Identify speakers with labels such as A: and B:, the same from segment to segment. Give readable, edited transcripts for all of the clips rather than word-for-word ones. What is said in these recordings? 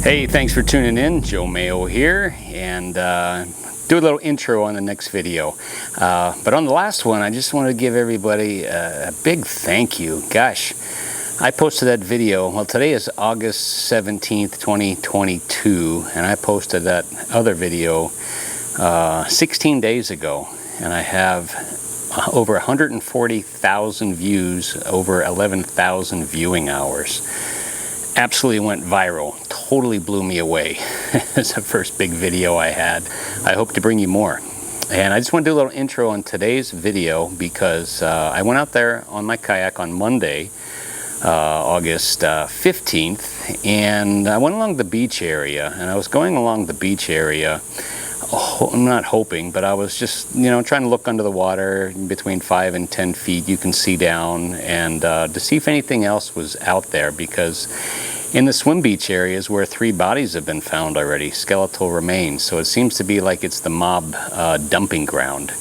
A: Hey, thanks for tuning in. Joe Mayo here, and do a little intro on the next video. But on the last one, I just want to give everybody a big thank you. Gosh, I posted that video. Well, today is August 17th, 2022, and I posted that other video 16 days ago, and I have over 140,000 views, over 11,000 viewing hours. Absolutely went viral, totally blew me away. It's the first big video I had. I hope to bring you more. And I just want to do a little intro on today's video because I went out there on my kayak on Monday, August 15th, and I went along the beach area, and I was going along the beach area, I'm not hoping, but I was just, trying to look under the water between 5 and 10 feet. You can see down, and to see if anything else was out there, because in the swim beach areas where 3 bodies have been found already, skeletal remains, so it seems to be like it's the mob dumping ground.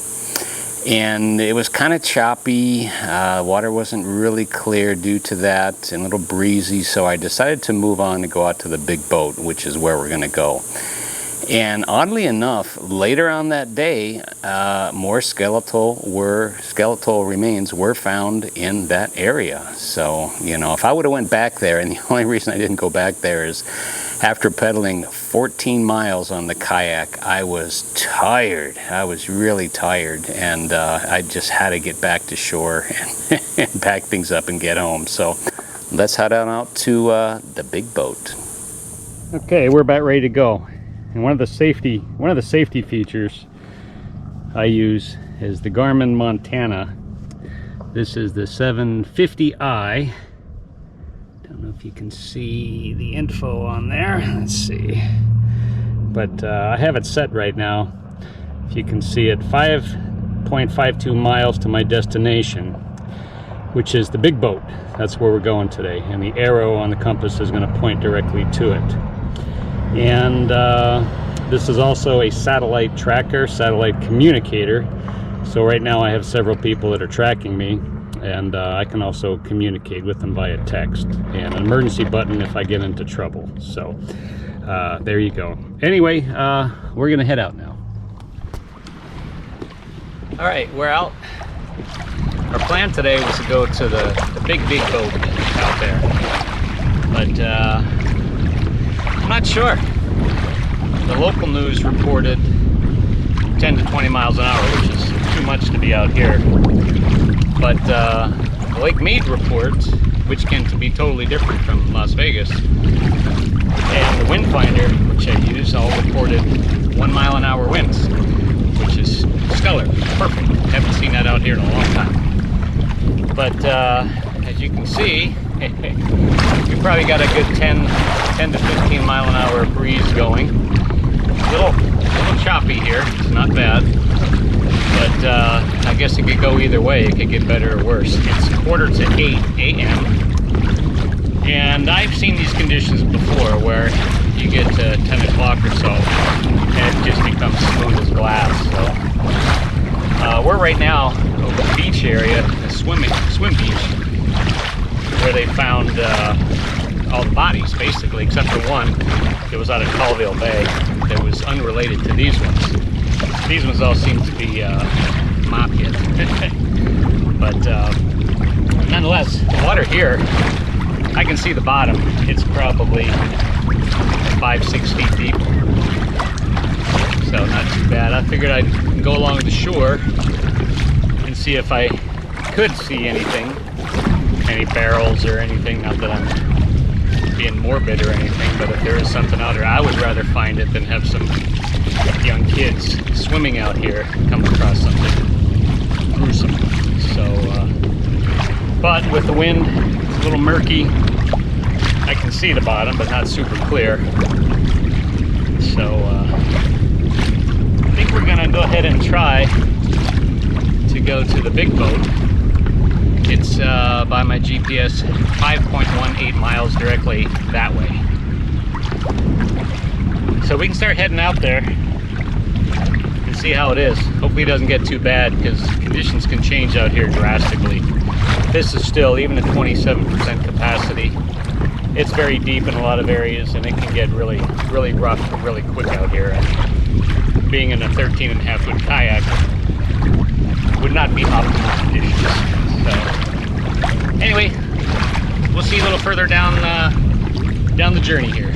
A: And it was kind of choppy, water wasn't really clear due to that, and a little breezy, so I decided to move on and go out to the big boat, which is where we're going to go. And oddly enough, later on that day, more skeletal remains were found in that area. So, if I would have went back there, and the only reason I didn't go back there is after pedaling 14 miles on the kayak, I was tired. I was really tired, and I just had to get back to shore and pack things up and get home. So let's head on out to the big boat. Okay, we're about ready to go. And one of the safety features I use is the Garmin Montana. This is the 750i. Don't know if you can see the info on there. Let's see. But I have it set right now. If you can see it, 5.52 miles to my destination, which is the big boat. That's where we're going today. And the arrow on the compass is going to point directly to it. And this is also a satellite tracker, satellite communicator. So right now I have several people that are tracking me, and I can also communicate with them via text, and an emergency button if I get into trouble. So there you go. Anyway, we're gonna head out now. All right, we're out. Our plan today was to go to the big boat out there, but I'm not sure. The local news reported 10 to 20 miles an hour, which is too much to be out here. But the Lake Mead report, which can be totally different from Las Vegas, and the wind finder, which I use, all reported 1 mile an hour winds, which is stellar, perfect. Haven't seen that out here in a long time. But as you can see, we probably got a good 10 to 15 mile an hour breeze going. A little choppy here, it's not bad, but I guess it could go either way. It could get better or worse. It's 7:45 a.m. and I've seen these conditions before where you get to 10 o'clock or so and it just becomes smooth as glass. So we're right now over the beach area, the swim beach, where they found all the bodies, basically, except for one that was out of Colville Bay that was unrelated to these ones. These ones all seem to be mop hit. But nonetheless, the water here, I can see the bottom. It's probably 5-6 feet deep. So not too bad. I figured I'd go along the shore and see if I could see anything, any barrels or anything. Not that I'm being morbid or anything, but if there is something out there, I would rather find it than have some young kids swimming out here come across something gruesome. So, but with the wind, it's a little murky. I can see the bottom, but not super clear. So, I think we're gonna go ahead and try to go to the big boat. It's by my GPS 5.18 miles directly that way. So we can start heading out there and see how it is. Hopefully it doesn't get too bad because conditions can change out here drastically. This is still, even at 27% capacity, it's very deep in a lot of areas, and it can get really rough really quick out here. And being in a 13.5 foot kayak would not be optimal conditions. So anyway, we'll see a little further down the journey here.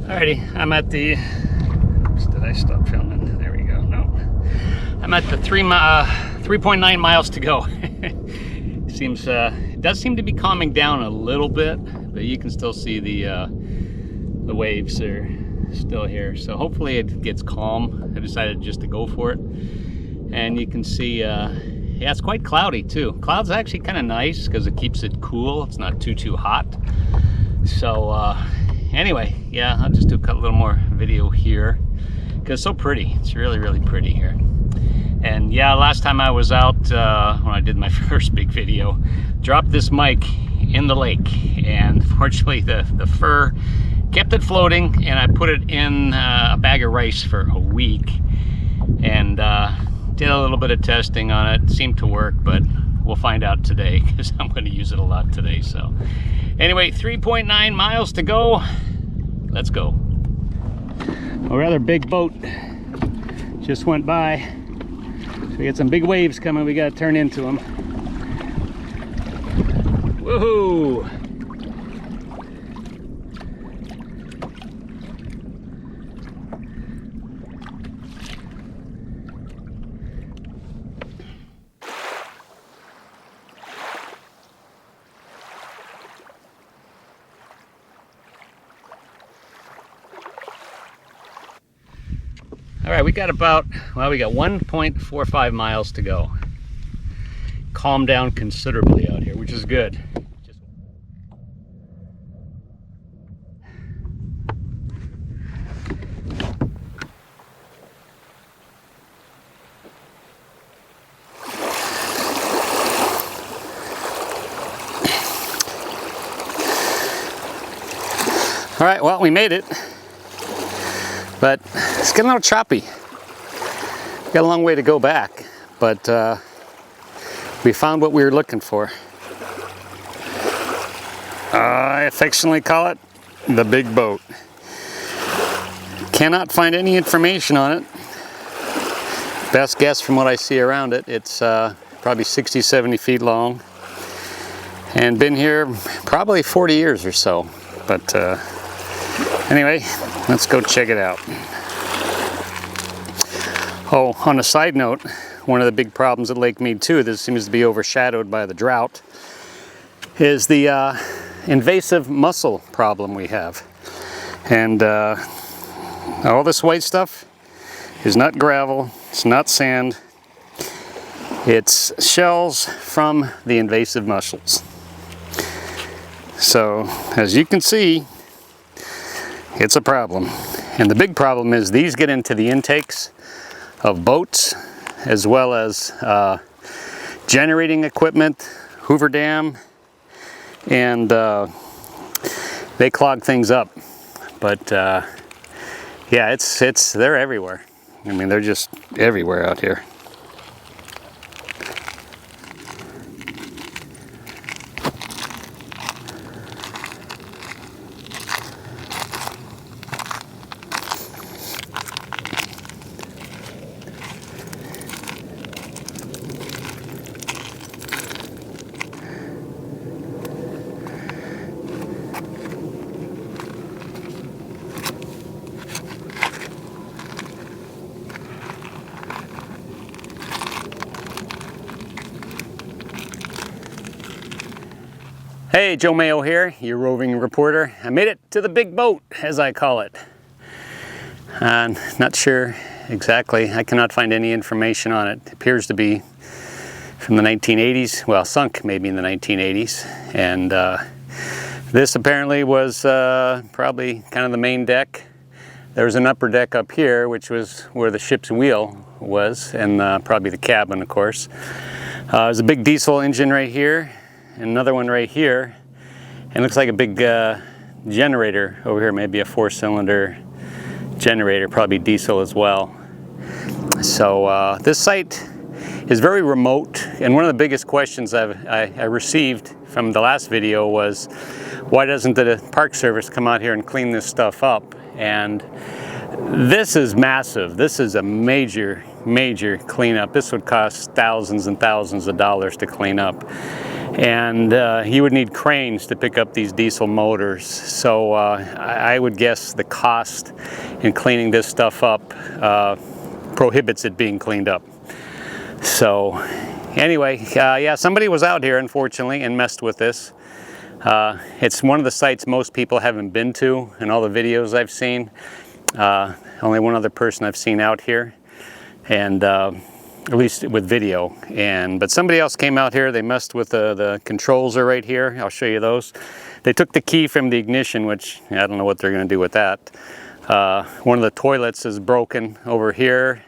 A: Alrighty, I'm at the, did I stop filming? There we go, no. I'm at the 3.9 miles to go. Seems, it does seem to be calming down a little bit, but you can still see the waves are still here. So hopefully it gets calm. I decided just to go for it. And you can see, yeah, it's quite cloudy too. Clouds actually kind of nice because it keeps it cool. It's not too hot. So, anyway, yeah, I'll just do a little more video here because it's so pretty. It's really pretty here. And yeah, last time I was out, when I did my first big video, dropped this mic in the lake, and fortunately the fur kept it floating, and I put it in a bag of rice for a week, and did a little bit of testing on it. It seemed to work, but we'll find out today because I'm going to use it a lot today. So anyway, 3.9 miles to go. Let's go. A rather big boat just went by. So we got some big waves coming. We got to turn into them. Woohoo! All right, we got about, well, we got 1.45 miles to go. Calmed down considerably out here, which is good. All right, well, we made it. But it's getting a little choppy. Got a long way to go back, but we found what we were looking for. I affectionately call it the big boat. Cannot find any information on it. Best guess from what I see around it, it's probably 60, 70 feet long. And been here probably 40 years or so. But anyway, let's go check it out. Oh, on a side note, one of the big problems at Lake Mead too, that seems to be overshadowed by the drought, is the invasive mussel problem we have. And all this white stuff is not gravel, it's not sand, it's shells from the invasive mussels. So, as you can see, it's a problem. And the big problem is these get into the intakes of boats, as well as generating equipment, Hoover Dam, and they clog things up. But yeah, they're everywhere. I mean, they're just everywhere out here. Hey, Joe Mayo here, your roving reporter. I made it to the big boat, as I call it. Not sure exactly, I cannot find any information on it. It appears to be from the 1980s, well, sunk maybe in the 1980s. And this apparently was probably kind of the main deck. There was an upper deck up here, which was where the ship's wheel was, and probably the cabin, of course. There's a big diesel engine right here. and another one right here. And it looks like a big generator over here, maybe a 4-cylinder generator, probably diesel as well. So this site is very remote, and one of the biggest questions I received from the last video was, why doesn't the Park Service come out here and clean this stuff up? And this is massive. This is a major cleanup. This would cost thousands and thousands of dollars to clean up. And you would need cranes to pick up these diesel motors. So I would guess the cost in cleaning this stuff up prohibits it being cleaned up. So anyway, yeah, somebody was out here, unfortunately, and messed with this. It's one of the sites most people haven't been to in all the videos I've seen. Only one other person I've seen out here, and at least with video. But somebody else came out here. They messed with the controls are right here. I'll show you those. They took the key from the ignition, which I don't know what they're going to do with that. One of the toilets is broken over here.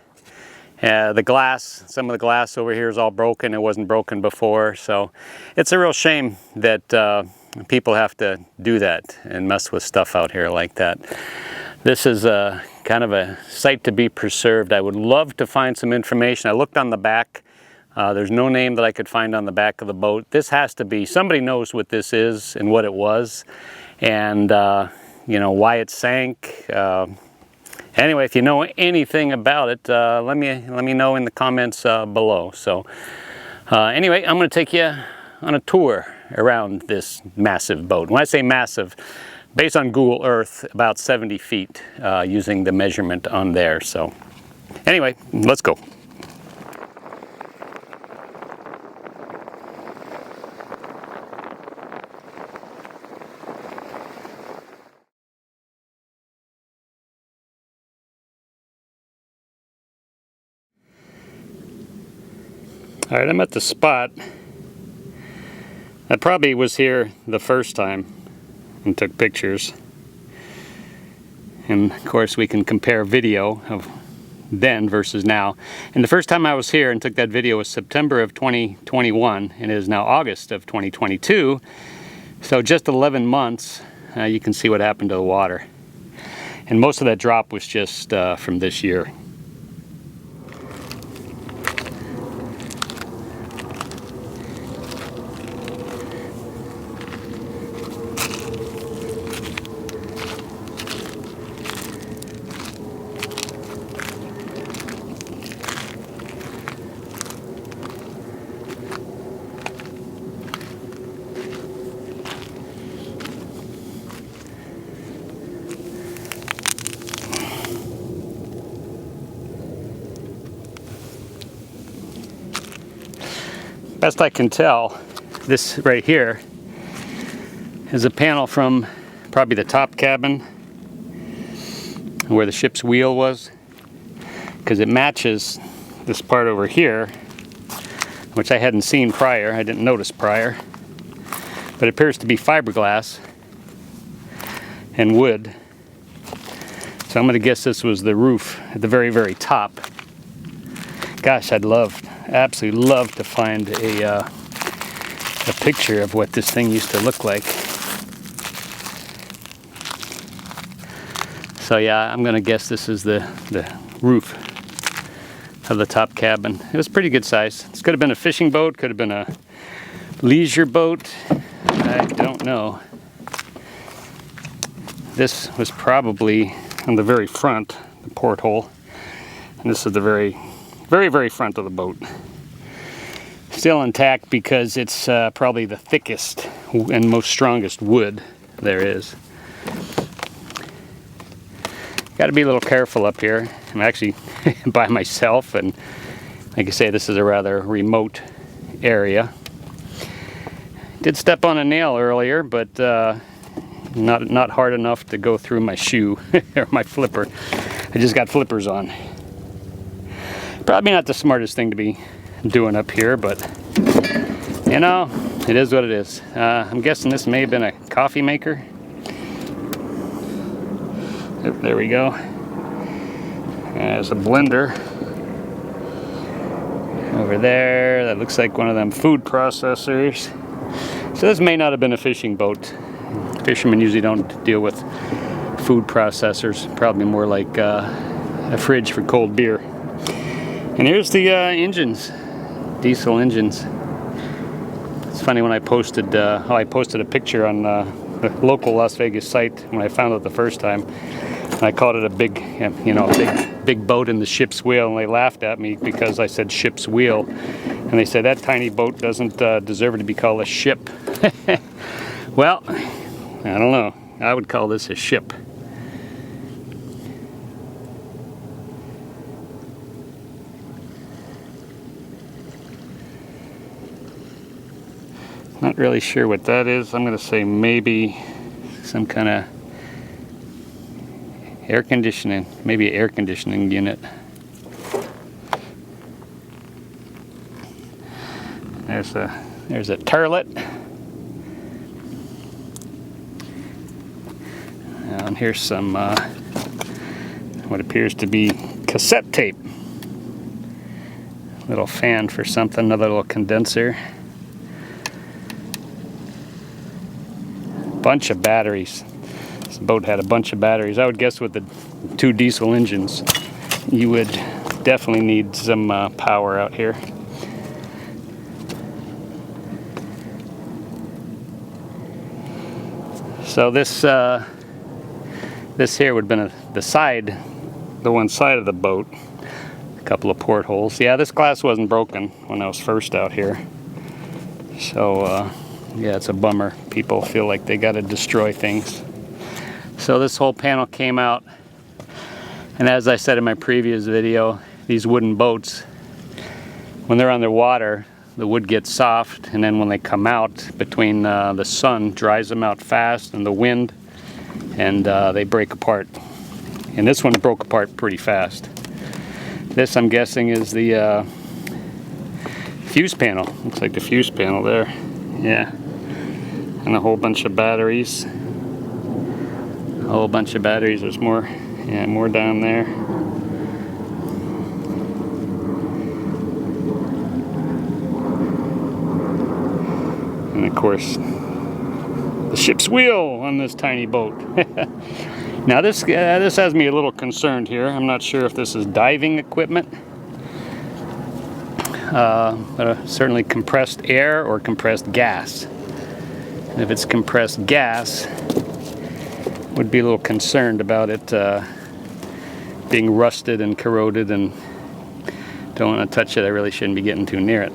A: The glass, some of the glass over here is all broken. It wasn't broken before, so it's a real shame that people have to do that and mess with stuff out here like that. This is kind of a site to be preserved. I would love to find some information. I looked on the back. There's no name that I could find on the back of the boat. This has to be, somebody knows what this is and what it was, and you know, why it sank. Anyway, if you know anything about it, let me know in the comments below. So anyway, I'm going to take you on a tour around this massive boat. When I say massive, based on Google Earth, about 70 feet using the measurement on there. So anyway, let's go. All right, I'm at the spot. I probably was here the first time and took pictures. And of course we can compare video of then versus now. And the first time I was here and took that video was September of 2021, and it is now August of 2022. So just 11 months, you can see what happened to the water. And most of that drop was just from this year. Best I can tell, this right here is a panel from probably the top cabin where the ship's wheel was, because it matches this part over here, which I hadn't seen prior, I didn't notice prior, but it appears to be fiberglass and wood. So I'm going to guess this was the roof at the very, very top. Gosh, absolutely love to find a picture of what this thing used to look like. So yeah, I'm gonna guess this is the roof of the top cabin. It was pretty good size. This could have been a fishing boat, could have been a leisure boat. I don't know. This was probably on the very front, the porthole, and this is the very, very front of the boat. Still intact because it's probably the thickest and most strongest wood there is. Got to be a little careful up here. I'm actually by myself, and like I say, this is a rather remote area. Did step on a nail earlier, but not hard enough to go through my shoe or my flipper. I just got flippers on. Probably not the smartest thing to be doing up here, but you know, it is what it is. I'm guessing this may have been a coffee maker. Yep, there we go. There's a blender over there. That looks like one of them food processors. So this may not have been a fishing boat. Fishermen usually don't deal with food processors. Probably more like a fridge for cold beer. And here's the engines, diesel engines. It's funny when I posted a picture on the local Las Vegas site when I found it the first time. And I called it a big, big boat in the ship's wheel, and they laughed at me because I said ship's wheel. And they said that tiny boat doesn't deserve to be called a ship. Well, I don't know. I would call this a ship. Not really sure what that is. I'm going to say maybe some kind of air conditioning, maybe an air conditioning unit. There's a turlet. And here's some what appears to be cassette tape. Little fan for something, another little condenser. Bunch of batteries. This boat had a bunch of batteries. I would guess with the 2 diesel engines, you would definitely need some power out here. So this here would have been the one side of the boat. A couple of portholes. Yeah, this glass wasn't broken when I was first out here. So yeah, it's a bummer. People feel like they got to destroy things. So this whole panel came out, and as I said in my previous video, these wooden boats, when they're underwater, the wood gets soft, and then when they come out, between the sun dries them out fast and the wind, and they break apart. And this one broke apart pretty fast. This, I'm guessing, is the fuse panel. Looks like the fuse panel there. Yeah. And a whole bunch of batteries. A whole bunch of batteries. There's more. Yeah, more down there. And of course, the ship's wheel on this tiny boat. Now this has me a little concerned here. I'm not sure if this is diving equipment. Certainly compressed air or compressed gas. And if it's compressed gas, would be a little concerned about it being rusted and corroded, and don't want to touch it. I really shouldn't be getting too near it.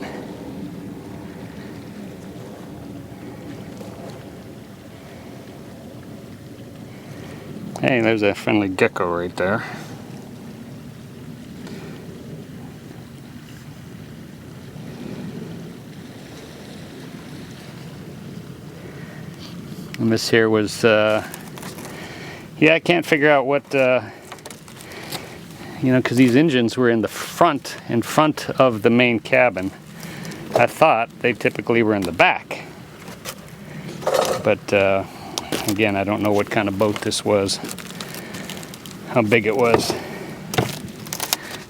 A: Hey, there's a friendly gecko right there. And this here was, yeah, I can't figure out what, because these engines were in front of the main cabin. I thought they typically were in the back. But, again, I don't know what kind of boat this was, how big it was.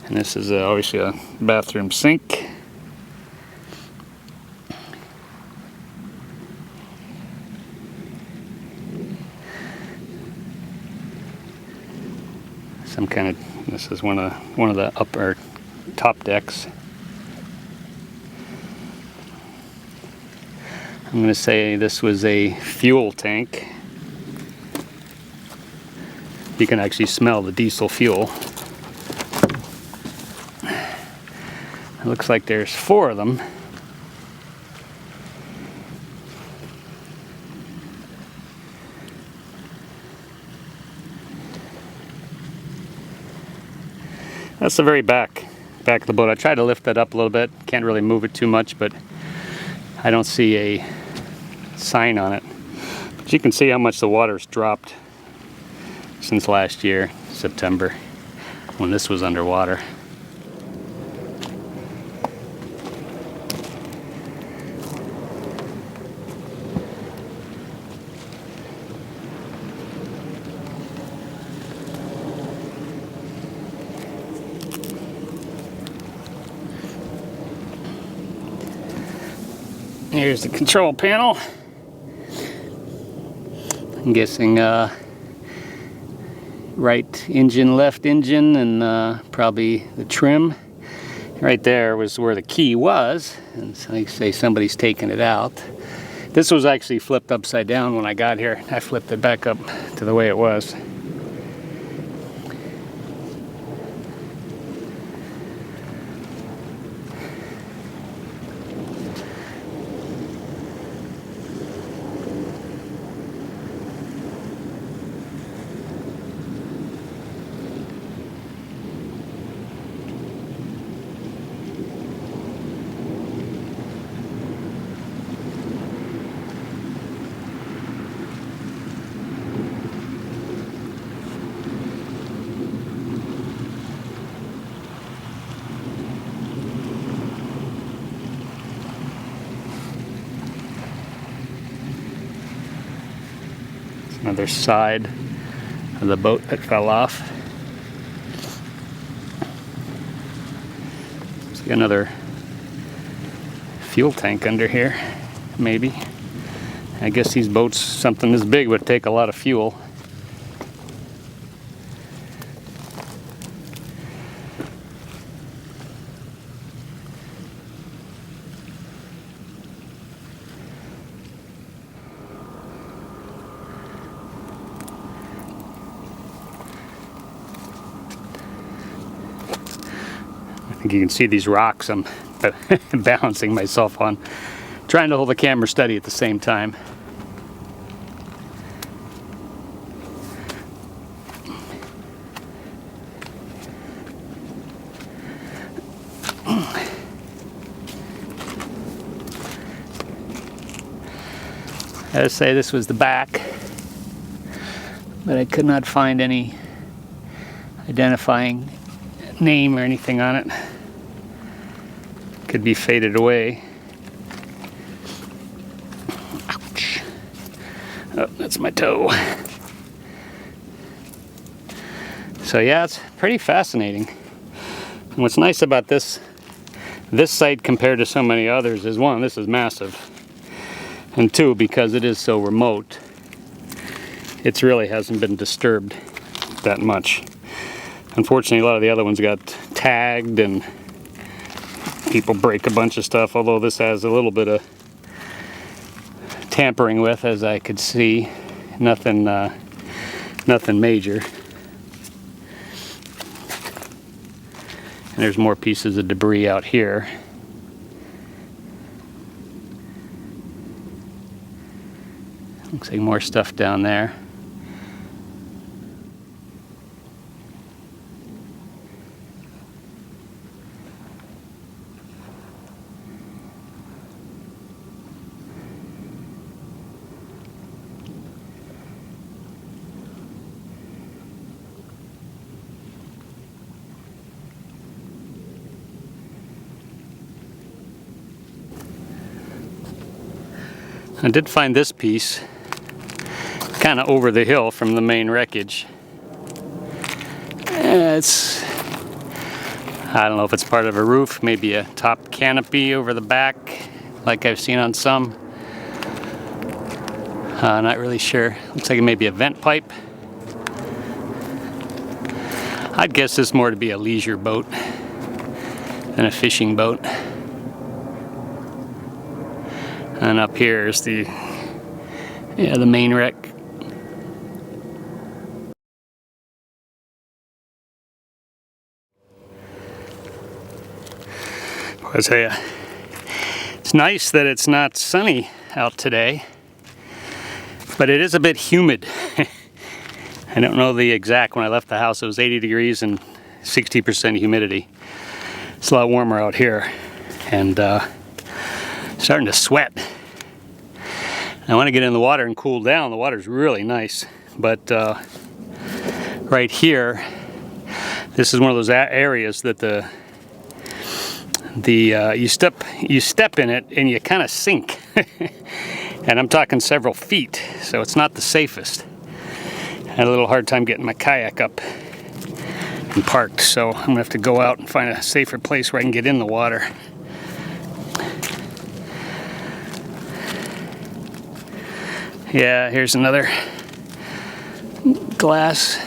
A: And this is obviously a bathroom sink. Some kind of, this is one of the upper top decks. I'm going to say this was a fuel tank. You can actually smell the diesel fuel. It looks like there's 4 of them. That's the very back of the boat. I tried to lift that up a little bit. Can't really move it too much, but I don't see a sign on it. But you can see how much the water's dropped since last year, September, when this was underwater. Here's the control panel. I'm guessing right engine, left engine, and probably the trim. Right there was where the key was, and so like I say, somebody's taken it out. This was actually flipped upside down when I got here. I flipped it back up to the way it was. Another side of the boat that fell off. See another fuel tank under here, maybe. I guess these boats, something this big would take a lot of fuel. I think you can see these rocks I'm balancing myself on, trying to hold the camera steady at the same time. I would say this was the back, but I could not find any identifying name or anything on it. Could be faded away. Ouch. Oh, that's my toe. So yeah, it's pretty fascinating. And what's nice about this site compared to so many others is, one, this is massive. And two, because it is so remote, it really hasn't been disturbed that much. Unfortunately, a lot of the other ones got tagged and people break a bunch of stuff, although this has a little bit of tampering with, as I could see. Nothing major. And there's more pieces of debris out here. Looks like more stuff down there. I did find this piece kind of over the hill from the main wreckage. It's, I don't know if it's part of a roof, maybe a top canopy over the back, like I've seen on some. Not really sure. Looks like it may be a vent pipe. I'd guess this more to be a leisure boat than a fishing boat. And up here is the main wreck. I tell you, it's nice that it's not sunny out today, but it is a bit humid. I don't know the exact, when I left the house it was 80 degrees and 60% humidity. It's a lot warmer out here, and starting to sweat. I want to get in the water and cool down. The water's really nice, but right here, this is one of those areas that you step in it and you kind of sink, and I'm talking several feet, so it's not the safest. I had a little hard time getting my kayak up and parked, so I'm gonna have to go out and find a safer place where I can get in the water. Yeah, here's another glass.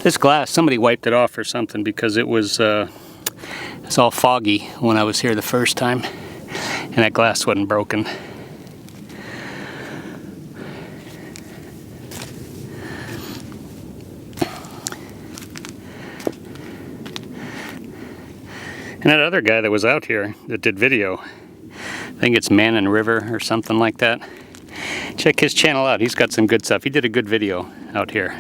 A: This glass, somebody wiped it off or something because it was it's all foggy when I was here the first time, and that glass wasn't broken. And that other guy that was out here that did video, I think it's Man and River or something like that. Check his channel out. He's got some good stuff. He did a good video out here.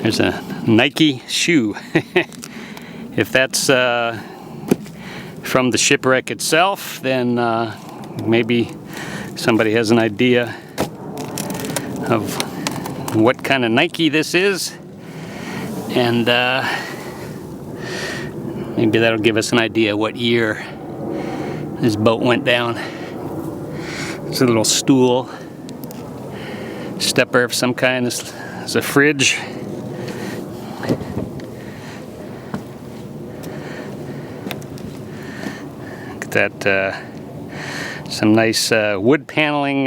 A: There's a Nike shoe. If that's from the shipwreck itself, then maybe somebody has an idea of what kind of Nike this is, and maybe that'll give us an idea what year this boat went down. It's a little stool, stepper of some kind. This is a fridge. Look at that, some nice wood paneling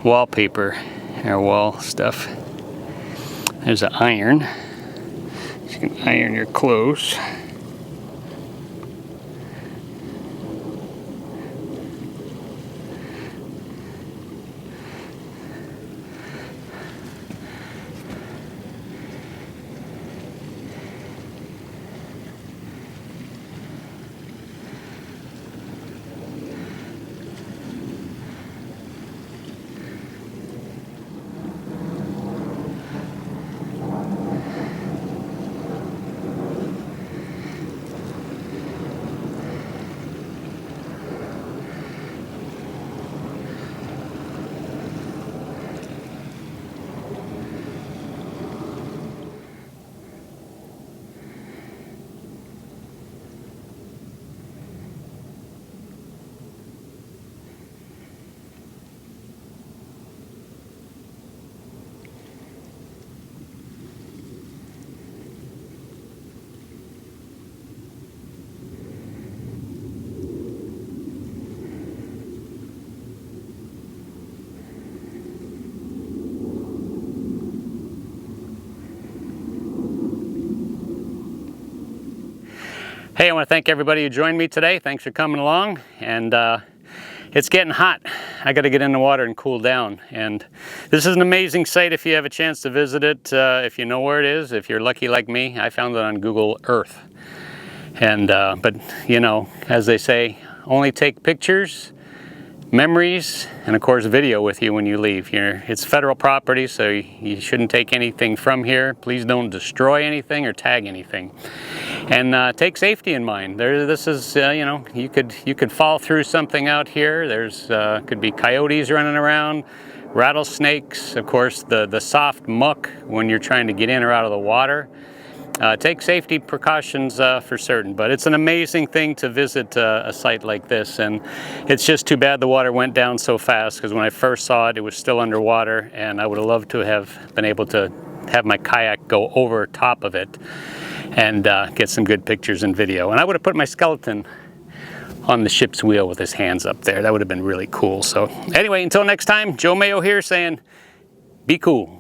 A: wallpaper or wall stuff. There's an iron. You can iron your clothes. Hey, I want to thank everybody who joined me today. Thanks for coming along. And it's getting hot. I got to get in the water and cool down. And this is an amazing site if you have a chance to visit it. If you know where it is, if you're lucky like me, I found it on Google Earth. And but you know, as they say, only take pictures, memories, and of course video with you when you leave. It's federal property, so you shouldn't take anything from here. Please don't destroy anything or tag anything. And take safety in mind. This is, you know, you could fall through something out here. There's could be coyotes running around, rattlesnakes, of course the soft muck when you're trying to get in or out of the water. Take safety precautions for certain, but it's an amazing thing to visit a site like this, and it's just too bad the water went down so fast, because when I first saw it, it was still underwater, and I would have loved to have been able to have my kayak go over top of it and get some good pictures and video. And I would have put my skeleton on the ship's wheel with his hands up there. That would have been really cool. So anyway, until next time, Joe Mayo here saying, be cool.